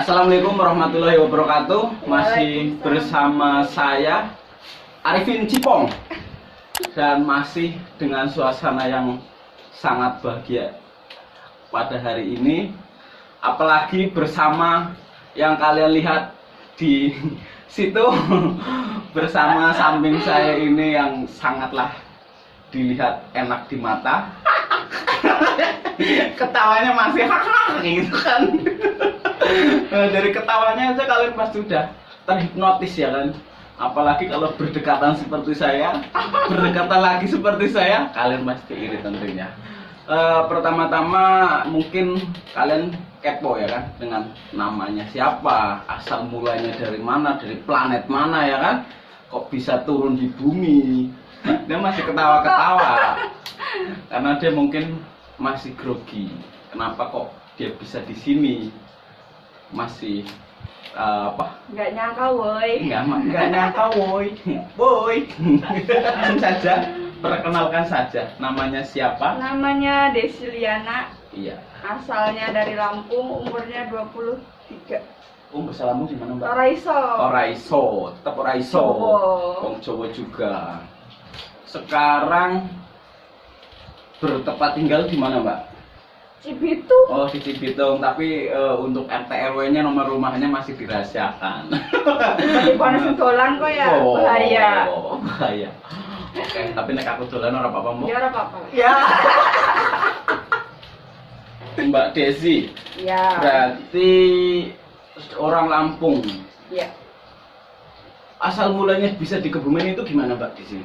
Assalamualaikum warahmatullahi wabarakatuh. Masih bersama saya Arifin Cipong dan masih dengan suasana yang sangat bahagia pada hari ini, apalagi bersama yang kalian lihat di situ bersama samping saya ini yang sangatlah dilihat enak di mata. Ketawanya masih hahaha gitu kan. Dari ketawanya aja kalian pasti sudah terhipnotis ya kan. Apalagi kalau berdekatan seperti saya, berdekatan lagi seperti saya, kalian pasti iri tentunya. Pertama-tama mungkin kalian kepo ya kan dengan namanya siapa, asal mulanya dari mana, dari planet mana ya kan. Kok bisa turun di bumi? Dia masih ketawa-ketawa karena dia mungkin masih grogi. Kenapa kok dia bisa di sini? Masih nggak nyangka woi. nggak nyangka woi. Langsung saja perkenalkan saja, namanya siapa? Namanya Desiliana. Iya. Asalnya dari Lampung, umurnya 23. Bahasa Lampung di mana, Mbak? Oraiso. Oraiso, tetap Oraiso. Wong Jawa juga. Sekarang bertempat tinggal di mana, Mbak? Cibitung. Oh, di Cibitung, tapi untuk RT RW-nya nomor rumahnya masih dirahasiakan. Di Bonus dolan kok ya, bahaya. Bahaya. Oke, tapi nek aku dolan ora apa-apa, Mbak. Ya ora apa-apa. Ya. Mbak Desi. Ya. Berarti orang Lampung. Ya. Asal mulanya bisa di Kebumen itu gimana, Mbak Desi?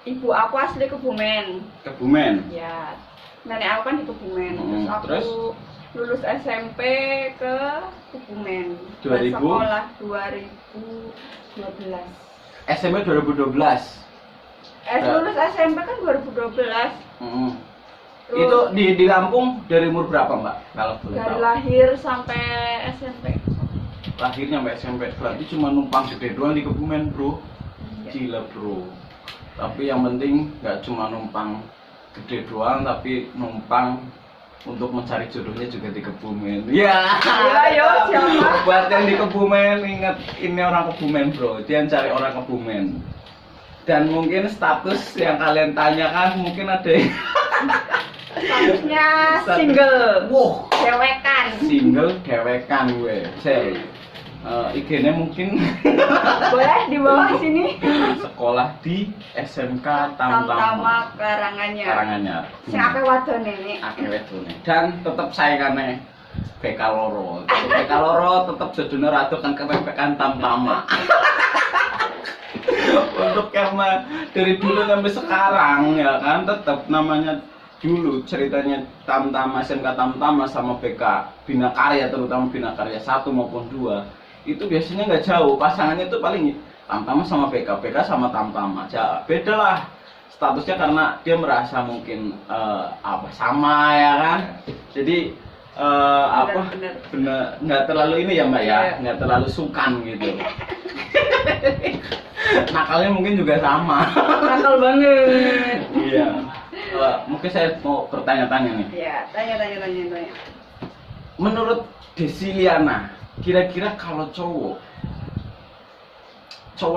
Ibu aku asli Kebumen. Kebumen. Ya. Nenek aku kan di Kebumen. Terus aku lulus SMP ke Kebumen. 2000? Sekolah 2012. SMP 2012. Lulus SMP kan 2012. Terus, Itu di Lampung dari umur berapa, Mbak? Kalau boleh dari tahu. lahir sampai SMP. Lahirnya sampai SMP, berarti cuma numpang gede doang di Kebumen, Bro. Iya. Gila, Bro. Tapi yang penting nggak cuma numpang gede doang, tapi numpang untuk mencari jodohnya juga di Kebumen. Ya. Ayo siapa? Buat yang di Kebumen, ingat ini orang Kebumen, Bro. Dia cari orang Kebumen. Dan mungkin status yang kalian tanyakan mungkin ada yang Statusnya single. Wow, Dewekan. single dewekan gue. Sel. IG-nya mungkin Boleh di bawah sini. sekolah di SMK Tamtama Tamtama Karanganyar. Karanganyar. Sing akeh wadone nek. Akeh wedone. Dan tetep saingane BK loro. BK loro tetep jodone rada kan kepepekan Tamtama. Untuk yang dari dulu sampai sekarang ya kan tetap namanya dulu ceritanya Tamtama, SMK Tamtama sama BK Bina Karya, terutama Bina Karya 1 maupun 2 itu biasanya nggak jauh, pasangannya itu paling Tamtama sama BK, BK sama Tamtama aja, beda lah statusnya karena dia merasa mungkin sama ya kan, jadi bener nggak terlalu ini ya Mbak ya, nggak terlalu sungkan gitu. Nakalnya mungkin juga sama. Nakal banget. Iya. Mungkin saya mau bertanya-tanya nih. Iya, tanya. Menurut Desiliana, kira-kira kalau cowok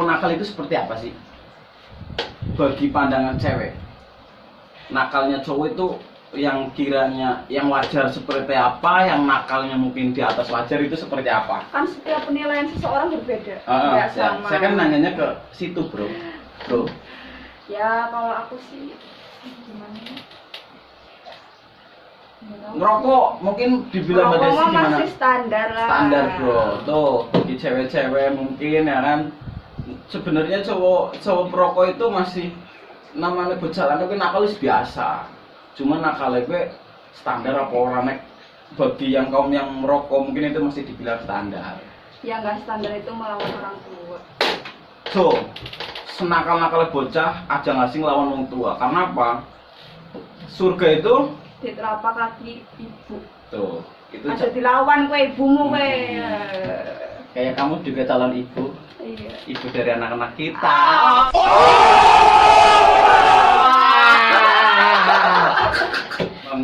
nakal itu seperti apa sih? Bagi pandangan cewek, nakalnya cowok itu yang kiranya yang wajar seperti apa, yang nakalnya mungkin di atas wajar itu seperti apa? Kan setiap penilaian seseorang berbeda. Nggak sama. Saya kan nanyanya ke situ, bro. Ya kalau aku sih gimana? Ngerokok mungkin dibilang Mbak Desi gimana? Masih standar lah. Standar, bro. Tuh, bagi cewek-cewek mungkin ya kan. Sebenarnya cowok perokok itu masih namanya bocah lanang kuwi nakal wis biasa. Cuma nakal gue standar apa ora nek bagi yang kaum yang merokok mungkin itu masih dibilang standar. Yang nggak standar itu melawan orang tua. So, senakal-nakal bocah aja nggak sih ngelawan orang tua. Karena apa? Surga itu Di telapak kaki ibu. tuh, itu Aja dilawan kowe ibumu kowe. kayak kamu juga calon ibu, Iya. ibu dari anak-anak kita.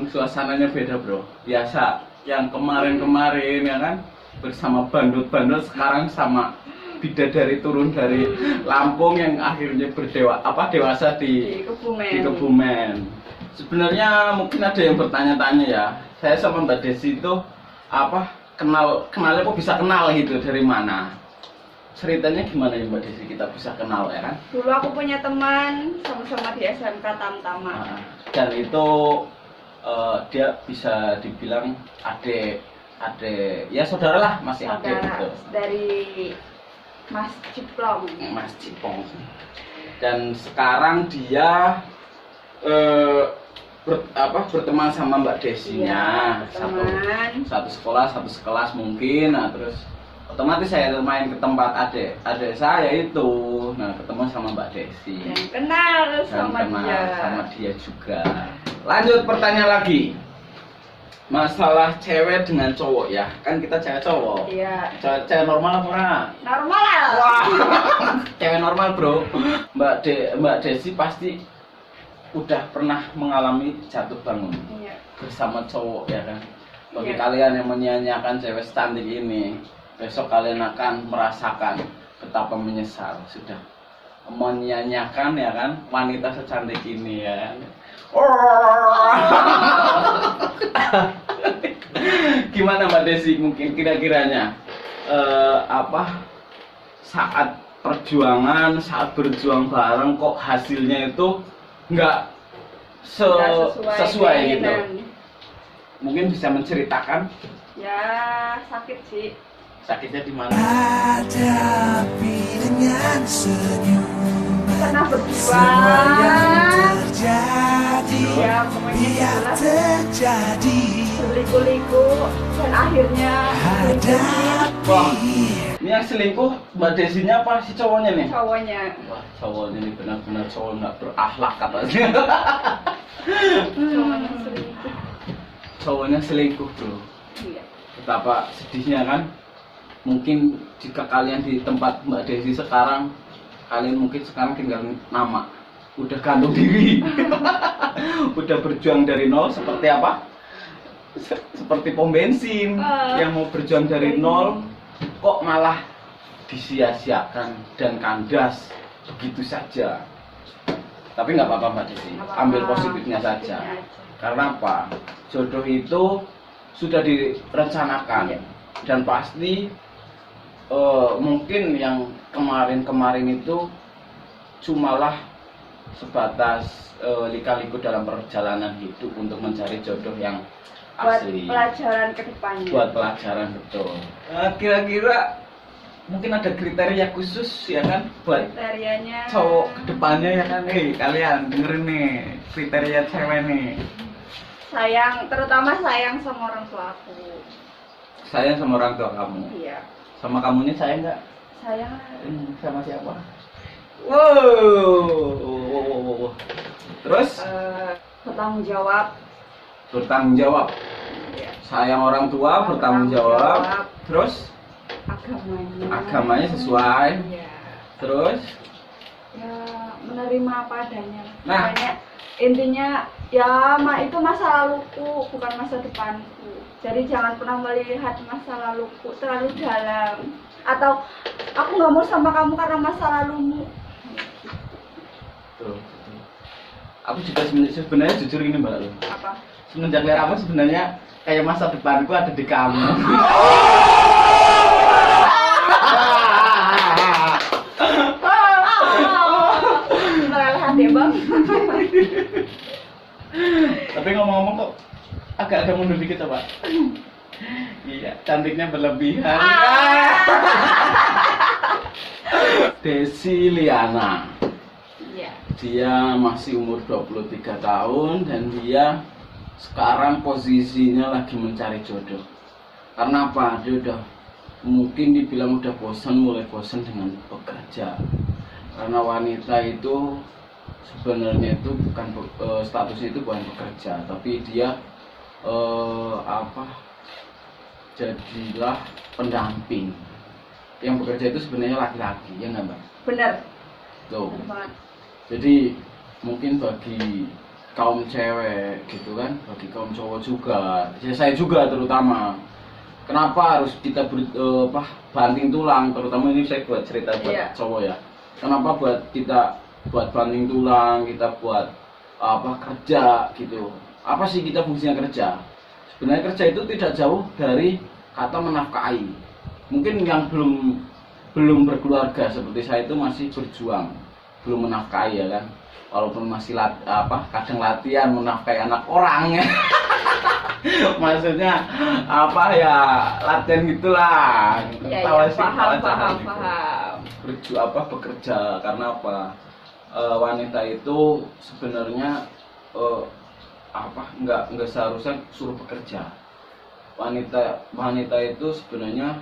Suasananya beda bro. Biasa yang kemarin-kemarin ya kan bersama bandut-bandut, sekarang sama bidadari turun dari Lampung yang akhirnya dewasa Di Kebumen. di Kebumen. Sebenarnya mungkin ada yang bertanya-tanya ya, saya sama Mbak Desi itu kenalnya kok bisa kenal gitu, dari mana? Ceritanya gimana ya Mbak Desi kita bisa kenal ya kan? Dulu aku punya teman sama-sama di SMK Tamtama. Nah, dan itu dia bisa dibilang adik ya saudara lah, masih adik Saudara gitu. dari Mas Ciplong. Mas Cipong. Dan sekarang dia berteman sama Mbak Desinya, Iya, berteman. satu sekolah, satu sekelas mungkin. Nah terus otomatis saya main ke tempat adik saya itu, nah ketemu sama Mbak Desi Dan kenal dan sama kenal dia. sama dia juga. Lanjut pertanyaan lagi, masalah cewek dengan cowok ya, kan kita cewek cowok. Iya. Cewek normal apa ora? Normal. Wah, cewek normal bro. Mbak Desi pasti udah pernah mengalami jatuh bangun Iya. bersama cowok ya kan. Bagi Iya. kalian yang menyanyiakan cewek secantik ini, besok kalian akan merasakan betapa menyesal sudah menyanyiakan ya kan wanita secantik ini ya kan. Gimana Mbak Desi mungkin kira-kiranya saat perjuangan, saat berjuang bareng kok hasilnya itu nggak Nggak sesuai gitu. keinginan. Mungkin bisa menceritakan Ya sakit sih. sakitnya di mana? Hadapi dengan senyum Pernah semua yang berjuang. terjadi, Ya pokoknya biar itulah. terjadi. Berliku-liku dan akhirnya Wah, Hadapi ini yang selingkuh Mbak Desinya apa si cowoknya nih? cowoknya. Wah, cowoknya ini benar-benar cowok nggak berakhlak katanya. Cowoknya selingkuh. Cowoknya selingkuh bro. Iya. Betapa sedihnya kan. Mungkin jika kalian di tempat Mbak Desi sekarang, kalian mungkin sekarang tinggal nama, udah gantung diri, udah berjuang dari nol. Seperti apa? Seperti pom bensin yang mau berjuang dari nol, kok malah disia-siakan dan kandas begitu saja. Tapi nggak apa-apa Mbak Desi, Nggak apa-apa. ambil positifnya saja. Positifnya aja. Karena apa? Jodoh itu sudah direncanakan. Iya. Dan pasti mungkin yang kemarin-kemarin itu cumalah sebatas lika-liku dalam perjalanan hidup untuk mencari jodoh yang Buat asli, pelajaran ke depannya. buat pelajaran betul. Kira-kira mungkin ada kriteria khusus ya kan buat Kriterianya cowok kedepannya ya kan. Kalian dengerin nih kriteria cewek nih. sayang, terutama sayang sama orang tua aku. Sayang sama orang tua kamu. Iya. Sama kamunya sayang nggak? Sayang. Sama siapa? Wow. Terus Bertanggung jawab. bertanggung jawab. Iya. Sayang orang tua, bertanggung jawab. Terus agamanya sesuai. Iya. Terus Ya menerima apa adanya. Nah. Pokoknya intinya ya itu masa laluku bukan masa depanku. Jadi jangan pernah melihat masa laluku terlalu dalam. Atau aku nggak mau sama kamu karena masa lalumu. tuh. Aku juga sebenarnya jujur gini Mbak Lu. Apa? Semenjak lihat apa sebenarnya kayak masa depanku ada di kamu. Meleleh hati bang. Tapi ngomong-ngomong kok agak mundur dikit coba. Iya, cantiknya berlebihan. Desi Liana. Iya. Dia masih umur 23 tahun dan dia sekarang posisinya lagi mencari jodoh. Karena apa? Dia udah mungkin dibilang udah bosan, mulai bosan dengan bekerja. Karena wanita itu sebenarnya itu bukan statusnya itu bukan bekerja, tapi dia jadilah pendamping. Yang bekerja itu sebenarnya laki-laki, ya nggak Mbak? Bener. Tuh. Bener banget. Jadi mungkin bagi kaum cewek gitu kan, bagi kaum cowok juga, ya saya juga terutama. Kenapa harus kita banting tulang? Terutama ini saya buat cerita buat cowok ya. Kenapa buat banting tulang, kita buat kerja gitu. Apa sih kita fungsinya kerja? Sebenarnya kerja itu tidak jauh dari kata menafkahi. Mungkin yang belum berkeluarga seperti saya itu masih berjuang, belum menafkahi ya kan. Walaupun masih kadang latihan menafkahi anak orang ya. Maksudnya latihan gitulah. Iya, paham. Bekerja karena wanita itu sebenarnya nggak seharusnya suruh bekerja. Wanita itu sebenarnya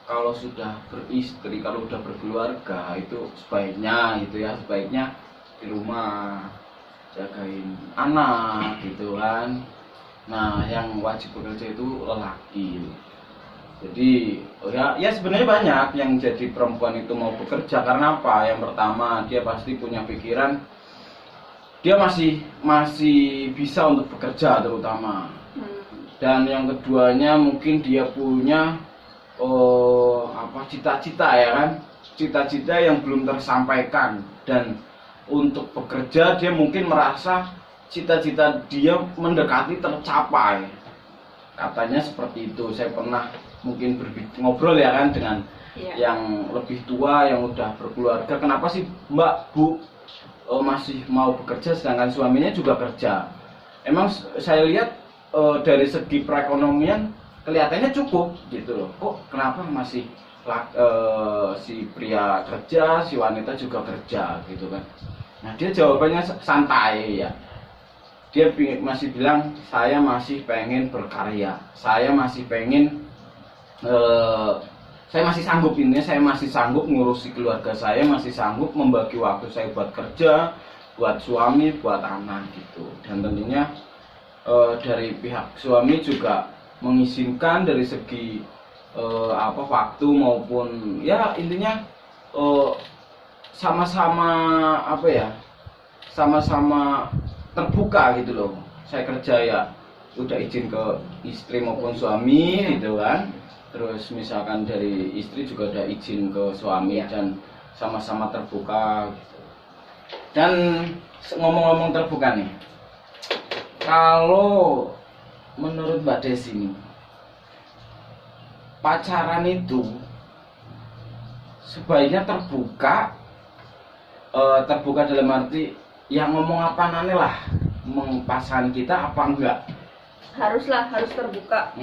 kalau sudah beristri, kalau sudah berkeluarga itu sebaiknya di rumah jagain anak gitu kan. Nah, yang wajib bekerja itu lelaki. Jadi ya sebenarnya banyak yang jadi perempuan itu mau bekerja karena apa? Yang pertama, dia pasti punya pikiran dia masih bisa untuk bekerja terutama. Dan yang keduanya mungkin dia punya cita-cita ya kan? Cita-cita yang belum tersampaikan, dan untuk bekerja dia mungkin merasa cita-cita dia mendekati tercapai. Katanya seperti itu. Saya pernah mungkin ngobrol ya kan dengan yang lebih tua yang udah berkeluarga. Kenapa sih Mbak Bu masih mau bekerja sedangkan suaminya juga kerja? Emang saya lihat dari segi perekonomian kelihatannya cukup gitu loh. Kok kenapa masih si pria kerja, si wanita juga kerja gitu kan? Nah, dia jawabannya santai ya. Dia masih bilang, saya masih pengen berkarya, saya masih pengen saya masih sanggup ngurusi keluarga saya, masih sanggup membagi waktu saya buat kerja, buat suami, buat anak gitu. Dan tentunya dari pihak suami juga mengizinkan dari segi waktu maupun ya intinya sama-sama terbuka gitu loh. Saya kerja ya udah izin ke istri maupun suami gitu kan. Terus misalkan dari istri juga udah izin ke suami dan sama-sama terbuka gitu. Dan ngomong-ngomong terbuka nih, kalau menurut Mbak Desi nih, pacaran itu sebaiknya terbuka dalam arti yang ngomong apa nane lah, pasangan kita apa enggak? Harus terbuka.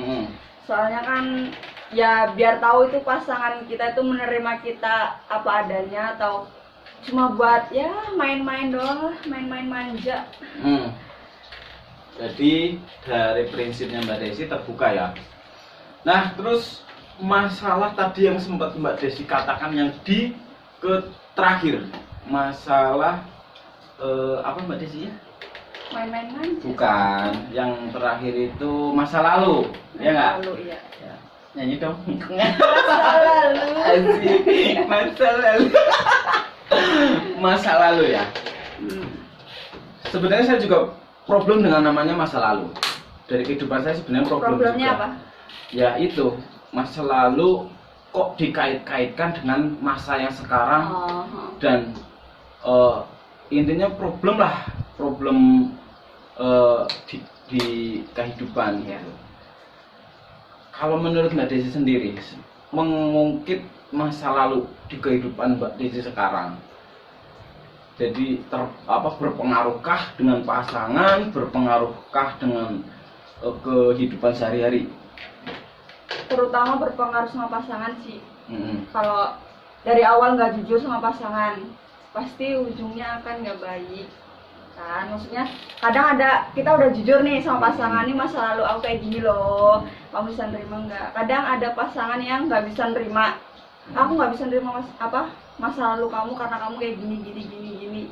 Soalnya kan ya biar tahu itu pasangan kita itu menerima kita apa adanya atau cuma buat ya main-main doang lah, main-main manja. Jadi dari prinsipnya Mbak Desi terbuka ya. Nah, terus masalah tadi yang sempat Mbak Desi katakan yang terakhir, masalah apa Mbak Desi ya? Main-main manja. Bukan, yang terakhir itu masa lalu, ya nggak? Lalu iya. Ya. Nyanyi dong. Masa lalu. Asik, masa lalu. Masa lalu ya. Sebenarnya saya juga problem dengan namanya masa lalu. Dari kehidupan saya sebenarnya Problemnya juga. apa? Ya itu, masa lalu kok dikait-kaitkan dengan masa yang sekarang. Dan intinya problem di kehidupan gitu. Kalau menurut Mbak Desi sendiri, mengungkit masa lalu di kehidupan Mbak Desi sekarang, jadi berpengaruhkah dengan pasangan, berpengaruhkah dengan kehidupan sehari-hari? Terutama berpengaruh sama pasangan sih. Kalau dari awal nggak jujur sama pasangan, pasti ujungnya akan nggak baik. kan, maksudnya kadang ada kita udah jujur nih sama pasangan nih, masa lalu aku kayak gini loh, kamu bisa nerima nggak? Kadang ada pasangan yang nggak bisa nerima, aku nggak bisa nerima masa lalu kamu karena kamu kayak gini.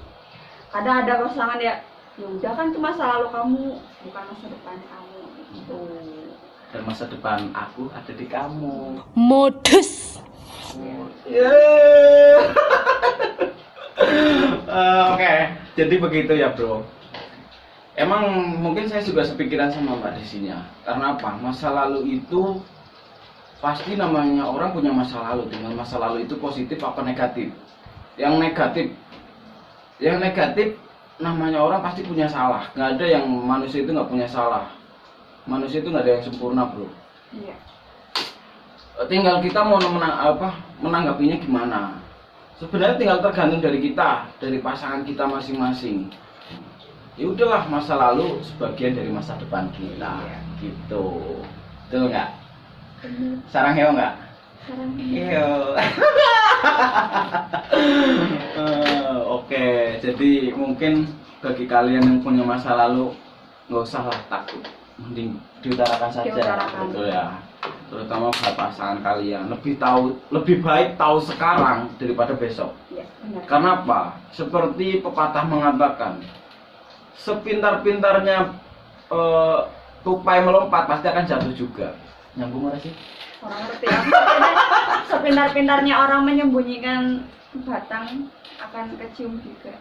Kadang ada pasangan ya udah kan itu masa lalu kamu, bukan masa depan kamu gitu. Dan masa depan aku ada di kamu. Modus. Oke, jadi begitu ya bro. Emang mungkin saya juga sepikiran sama Mbak Desinya. Karena apa? Masa lalu itu pasti namanya orang punya masa lalu. Dengan masa lalu itu positif apa negatif? Yang negatif namanya orang pasti punya salah. Nggak ada yang manusia itu nggak punya salah. Manusia itu nggak ada yang sempurna bro. Iya. Tinggal kita mau menanggapinya gimana. Sebenarnya tinggal tergantung dari kita, dari pasangan kita masing-masing. Ya udahlah, masa lalu sebagian dari masa depan kita, gitu. Betul nggak? Sarang heo nggak? Sarang heo. Oke, jadi mungkin bagi kalian yang punya masa lalu nggak usah lah takut, mending diutarakan saja, betul ya. Terutama buat pasangan kalian, lebih baik tahu sekarang daripada besok. Ya, benar. Karena apa? Seperti pepatah mengatakan, sepintar-pintarnya tupai melompat pasti akan jatuh juga. Nyambung nggak sih? Orang ngerti apa? Sepintar-pintarnya orang menyembunyikan batang akan kecium juga.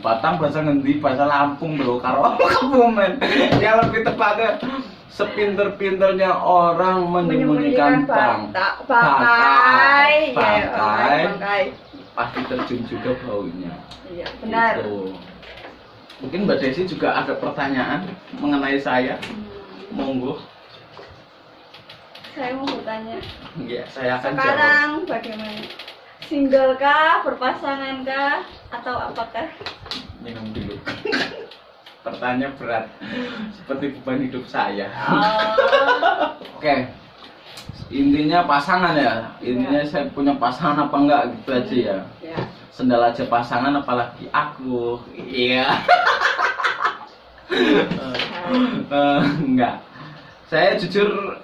Batang bahasa ngendi, bahasa Lampung bro, karo Kebumen. Yang lebih tepatnya, sepinter-pinternya orang menyembunyikan bangkai, pasti tercium juga baunya. Iya, benar. Gitu. Mungkin Mbak Desi juga ada pertanyaan mengenai saya. Monggo. Saya mau bertanya. Ya, saya akan Sekarang jawab. bagaimana? Single kah, berpasangan kah, atau apakah? Minum dulu. Pertanyaan berat, seperti beban hidup saya. Oke. Intinya pasangan ya. Intinya saya punya pasangan apa enggak gitu aja ya. Ya. Sendal aja pasangan apalagi aku. Iya. Enggak. Saya jujur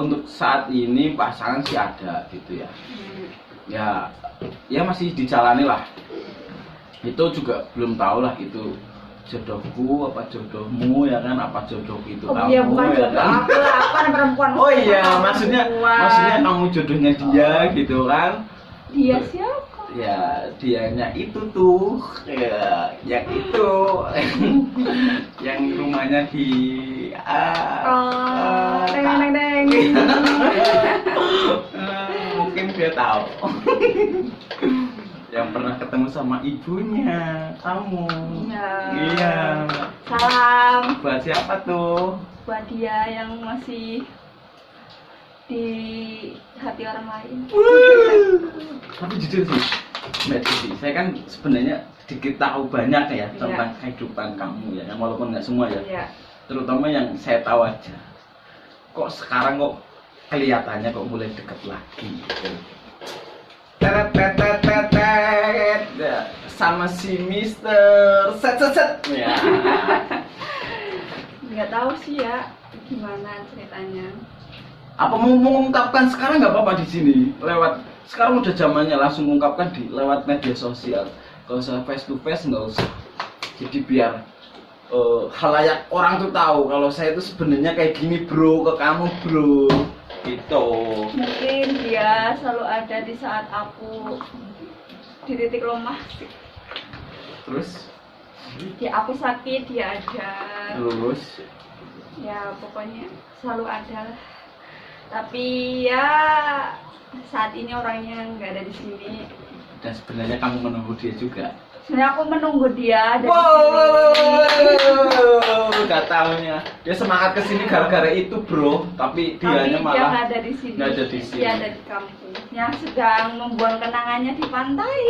untuk saat ini pasangan sih ada gitu ya. Ya masih dijalani lah. Itu juga belum tahu lah itu jodohku apa jodohmu ya kan, apa jodoh itu kamu Iya, bukan ya jodoh kan. aku lah, aku kan perempuan. Oh iya, maksudnya kamu jodohnya dia gitu kan. Dia siapa? Ya dianya itu tuh ya yang itu yang rumahnya di Deng. mungkin dia tahu yang pernah ketemu sama ibunya kamu. Iya. Salam Buat siapa tuh? buat dia yang masih di hati orang lain. Tapi jujur sih, Mbak Desi, saya kan sebenarnya sedikit tahu banyak ya tentang kehidupan kamu ya, walaupun nggak semua ya. Iya. Terutama yang saya tahu aja. Kok sekarang kok kelihatannya kok mulai deket lagi gitu. Teret sama si Mister set ya. Nggak tahu sih ya gimana ceritanya. Apa mau mengungkapkan sekarang nggak apa-apa di sini lewat, sekarang udah zamannya langsung mengungkapkan di lewat media sosial, kalau usah face to face nggak usah, jadi biar halayak orang tuh tahu kalau saya itu sebenarnya kayak gini bro ke kamu bro gitu. Mungkin dia selalu ada di saat aku di titik lemah. Terus Aku sakit dia ada. terus Ya pokoknya selalu ada lah. Tapi ya saat ini orangnya nggak ada di sini. dan sebenarnya kamu menunggu dia juga. Sebenarnya aku menunggu dia dari Gak taunya dia semangat kesini gara-gara itu bro, tapi dianya dia malah nggak ada di sini. nggak ada di sini. Dia ada di kampung yang sedang membuang kenangannya di pantai.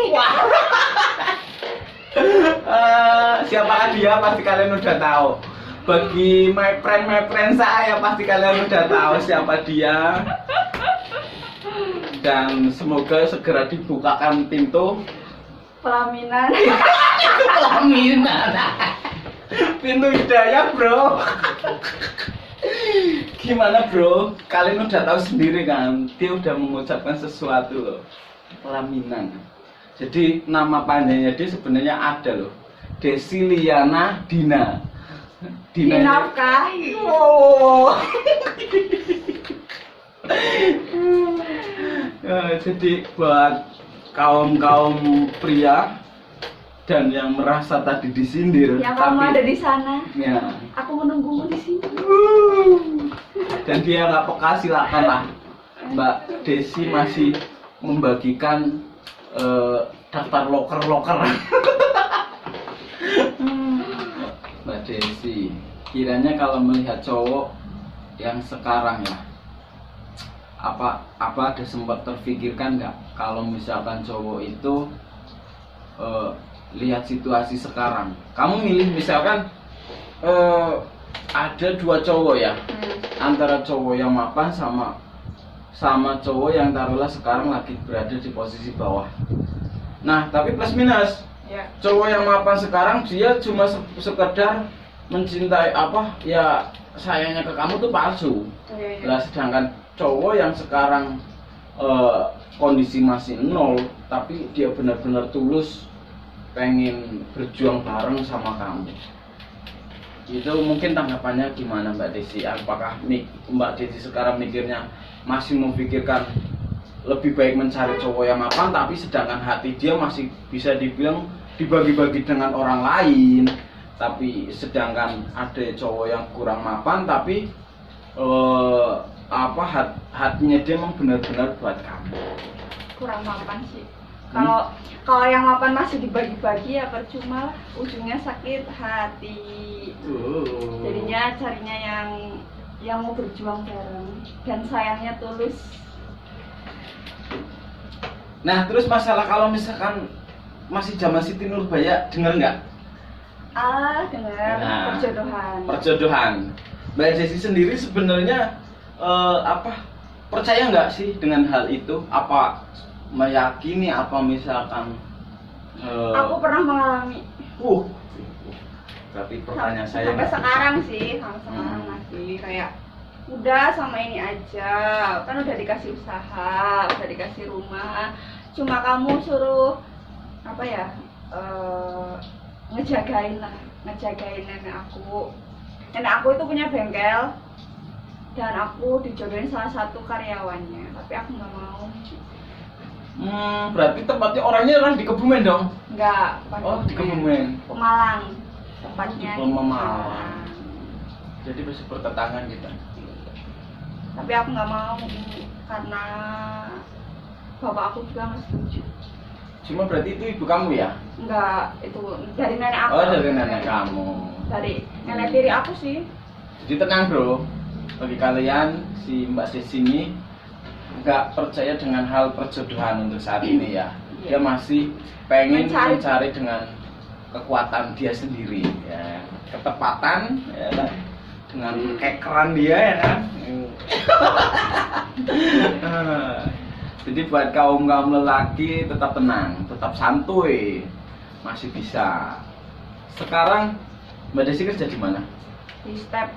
Siapakah dia pasti kalian udah tahu. Bagi my friend saya pasti kalian udah tahu siapa dia. Dan semoga segera dibukakan pintu Pelaminan. Pelaminan. Pintu hidayah, bro. Gimana, bro? Kalian udah tahu sendiri kan, dia udah mengucapkan sesuatu loh. Pelaminan. Jadi nama panjangnya dia sebenarnya ada loh. Desiliana Dina. Dinafkahi. Oh. Jadi buat kaum pria dan yang merasa tadi disindir, Ya kamu ada di sana. ya, Aku menunggumu di sini. dan dia nggak peka, silakan lah. Mbak Desi masih membagikan daftar loker. Mbak Desi, kiranya kalau melihat cowok yang sekarang ya, apa ada sempat terfikirkan nggak kalau misalkan cowok itu lihat situasi sekarang, kamu milih misalkan ada dua cowok ya, antara cowok yang mapan sama cowok yang taruhlah sekarang lagi berada di posisi bawah. Nah tapi plus minus, Ya. cowok yang mapan sekarang dia cuma sekedar mencintai apa ya, sayangnya ke kamu tuh palsu. Lah sedangkan cowok yang sekarang kondisi masih nol, tapi dia benar-benar tulus pengen berjuang bareng sama kamu. Itu mungkin tanggapannya gimana Mbak Desi? Apakah Mbak Desi sekarang mikirnya masih memikirkan lebih baik mencari cowok yang mapan, tapi sedangkan hati dia masih bisa dibilang dibagi-bagi dengan orang lain, tapi sedangkan ada cowok yang kurang mapan tapi hatinya dia memang benar-benar buat kamu. Kurang mapan sih. Kalau yang mapan masih dibagi-bagi ya percuma lah, ujungnya sakit hati. Jadinya carinya yang mau berjuang bareng dan sayangnya tulus. Nah terus masalah kalau misalkan masih zaman Siti Nurbaya, dengar nggak? Dengar. Nah, Perjodohan. Mbak Desi sendiri sebenarnya percaya nggak sih dengan hal itu? Apa meyakini, apa misalkan Aku pernah mengalami. Berarti pertanyaan saya Sampai nggak sekarang sih, sampai sekarang masih kayak udah sama ini aja, kan udah dikasih usaha, udah dikasih rumah, cuma kamu suruh apa ya, ngejagain nenek aku. Nenek aku itu punya bengkel dan aku dijodohin salah satu karyawannya, tapi aku nggak mau. Berarti tempatnya orangnya di Kebumen dong? Enggak, bukan Oh, di Kebumen. Pemalang, tempatnya Di Pemalang. Jadi masih bertetanggan kita. Tapi aku nggak mau karena bapak aku juga nggak setuju. Cuma berarti itu ibu kamu ya? Enggak, itu dari nenek aku. Oh, dari nenek kamu. Dari nenek tiri aku sih. Jadi tenang bro, bagi kalian si Mbak Desi ini nggak percaya dengan hal perjodohan untuk saat ini ya. Dia masih pengen mencari dengan kekuatan dia sendiri ya, ketepatan ya kan? Dengan kekeran dia ya kan. Jadi buat kaum lelaki tetap tenang, tetap santuy, masih bisa. Sekarang Mbak Desi kerja di mana? Di step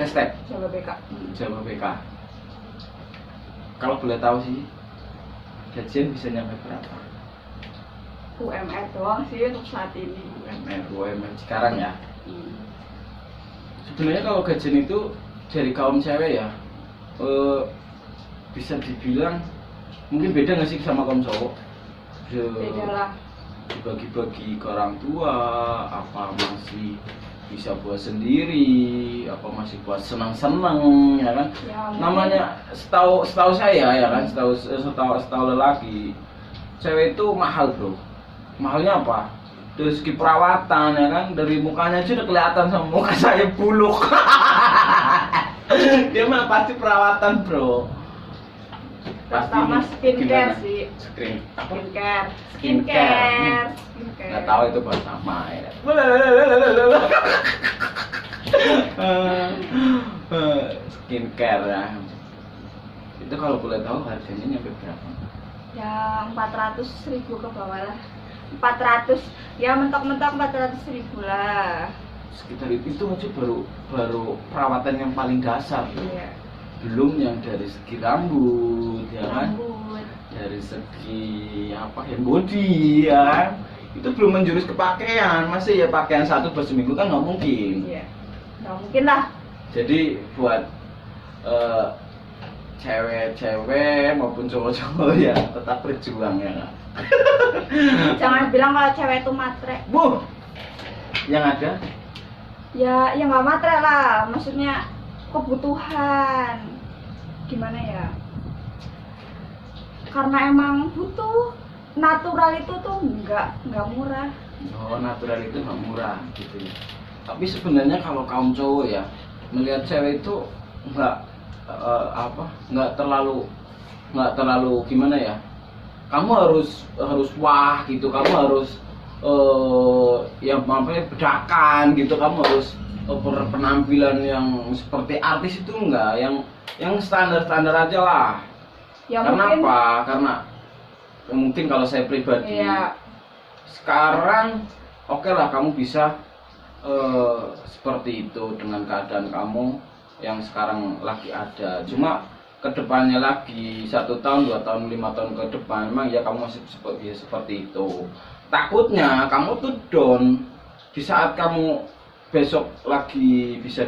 Step Jawa BK. Jawa BK. Kalau boleh tahu sih, gajian bisa nyampe berapa? UMR doang sih untuk saat ini. UMR sekarang ya. Sebenarnya kalau gajian itu dari kaum cewek ya, bisa dibilang mungkin beda nggak sih sama kaum cowok? Beda lah. Dibagi-bagi ke orang tua, apa masih bisa buat sendiri, apa masih buat senang-senang ya kan? Ya, Namanya setahu saya ya kan, setahu lelaki, cewek itu mahal bro. Mahalnya apa? Dari segi perawatan ya kan, dari mukanya aja udah kelihatan sama muka saya buluk. Dia mah pasti perawatan bro. Pertama skincare sih. Skincare. Skincare. Nggak tahu itu buat apa ya. Skincare ya. Itu kalau boleh tahu harganya nyampe berapa? Ya 400.000 ke bawah lah. 400, ya mentok-mentok 400.000 lah. Sekitar itu aja baru perawatan yang paling dasar. Iya. Belum yang dari segi rambut, ya kan? Rambut. Dari segi apa ya, body, ya kan? Itu belum menjurus ke pakaian. Masih ya pakaian satu per seminggu kan nggak mungkin. Iya. Nggak mungkin lah. Jadi buat cewek-cewek maupun cowok-cowok ya tetap berjuang ya kan? Jangan bilang kalau cewek itu matre. Bu, yang ada Ya nggak matre lah. Maksudnya kebutuhan. Gimana ya? Karena emang butuh. Natural itu tuh nggak murah. oh, natural itu nggak murah gitu. Tapi sebenarnya kalau kaum cowok ya melihat cewek itu nggak nggak terlalu gimana ya, kamu harus wah gitu, kamu harus yang namanya bedakan gitu, kamu harus penampilan yang seperti artis itu enggak, yang standar aja lah. Ya Karena mungkin, apa? Karena mungkin kalau saya pribadi ya, sekarang oke lah kamu bisa seperti itu dengan keadaan kamu yang sekarang lagi ada. Cuma kedepannya lagi 1 tahun, 2 tahun, 5 tahun ke depan memang ya kamu masih seperti itu. Takutnya kamu tuh down di saat kamu besok lagi bisa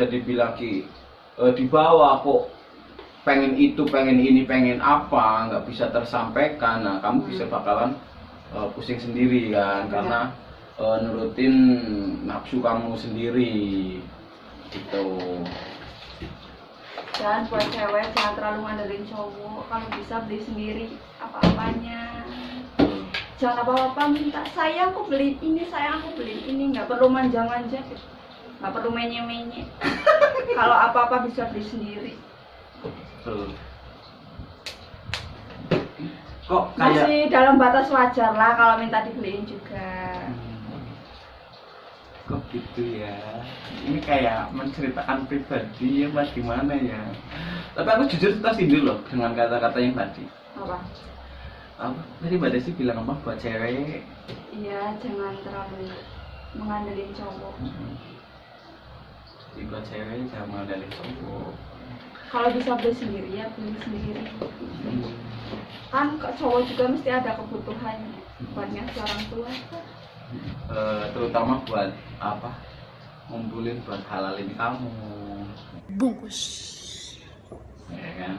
dibilang di bawah, kok pengen itu, pengen ini, pengen apa, nggak bisa tersampaikan. Nah kamu bisa bakalan pusing sendiri kan, karena nurutin nafsu kamu sendiri gitu. dan buat cewek jangan terlalu ngandelin cowok. Kalau bisa beli sendiri apa-apanya. Jangan apa-apa minta, sayang aku beli ini, sayang aku beli ini. Nggak perlu manja-manja, nggak perlu menye-menye. Kalau apa-apa bisa beli sendiri. Betul. Kok kayak Masih dalam batas wajar lah kalau minta dibeliin juga. kok gitu ya? Ini kayak menceritakan pribadi ya, Mas, gimana ya? Tapi aku jujur tersindir loh dengan kata-kata yang tadi. Apa? Tadi Mbak Desi bilang apa buat cewek? Iya, jangan terlalu mengandelin cowok. Jadi buat cewek jangan mengandalkan cowok. Kalau bisa beli sendiri ya beli sendiri. Kan cowok juga mesti ada kebutuhannya. Buatnya seorang tua. Terutama buat apa? Ngumpulin buat halalin kamu. Bungkus. Ya kan?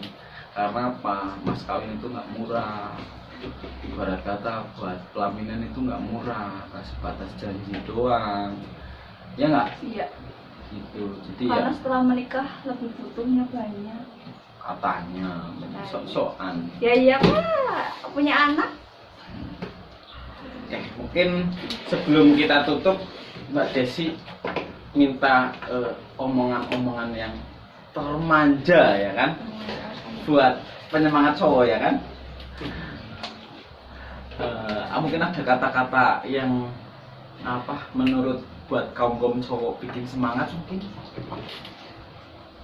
Karena apa? Mas kawin itu nggak murah. Ibarat kata buat pelaminan itu nggak murah, sebatas janji doang. Ya nggak? Iya. Gitu. Jadi Karena ya setelah menikah lebih butuhnya banyak. katanya sok-sokan. Ya iya Pak, punya anak. Oke, mungkin sebelum kita tutup, Mbak Desi minta omongan-omongan yang termanja ya kan, buat penyemangat cowok ya kan. Mungkin ada kata-kata yang apa menurut buat kaum cowok bikin semangat mungkin.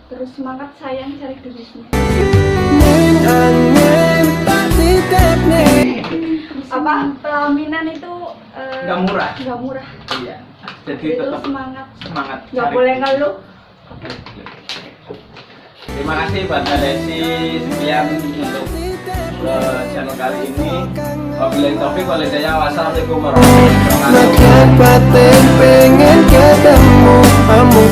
Terus semangat sayang cari duit sendiri. Apa pelaminan itu Nggak murah. Nggak murah. Iya. Jadi Itu tetap semangat. semangat. Nggak cari boleh duit. ngeluh. Terima kasih buat Mbak Desi, sekian untuk channel kali ini. Wabillahi taufiq wal hidayah. Wassalamualaikum warahmatullahi wabarakatuh. Makin batin pengen ketemu kamu.